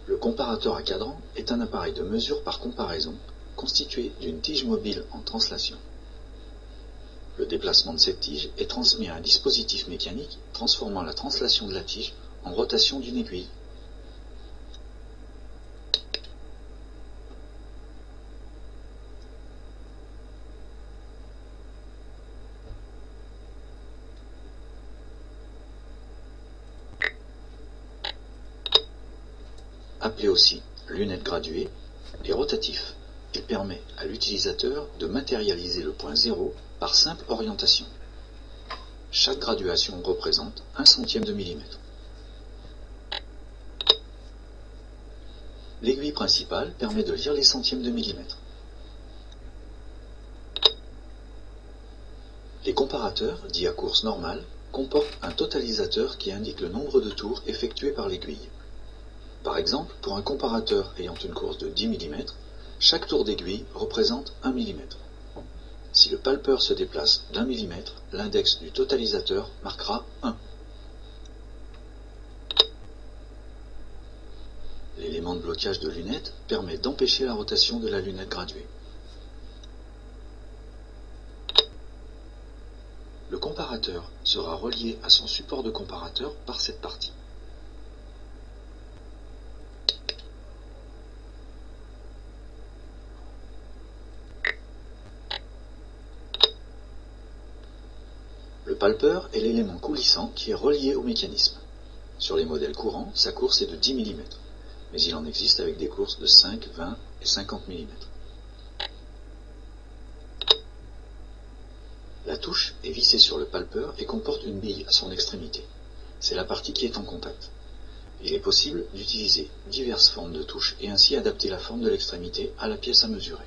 Le comparateur à cadran est un appareil de mesure par comparaison constitué d'une tige mobile en translation. Le déplacement de cette tige est transmis à un dispositif mécanique transformant la translation de la tige en rotation d'une aiguille. Appelé aussi lunette graduée, est rotatif. Il permet à l'utilisateur de matérialiser le point 0 par simple orientation. Chaque graduation représente 1/100 de millimètre. L'aiguille principale permet de lire les centièmes de millimètre. Les comparateurs, dits à course normale, comportent un totalisateur qui indique le nombre de tours effectués par l'aiguille. Par exemple, pour un comparateur ayant une course de 10 mm, chaque tour d'aiguille représente 1 mm. Si le palpeur se déplace d'1 mm, l'index du totalisateur marquera 1. L'élément de blocage de lunette permet d'empêcher la rotation de la lunette graduée. Le comparateur sera relié à son support de comparateur par cette partie. Le palpeur est l'élément coulissant qui est relié au mécanisme. Sur les modèles courants, sa course est de 10 mm, mais il en existe avec des courses de 5, 20 et 50 mm. La touche est vissée sur le palpeur et comporte une bille à son extrémité. C'est la partie qui est en contact. Il est possible d'utiliser diverses formes de touches et ainsi adapter la forme de l'extrémité à la pièce à mesurer.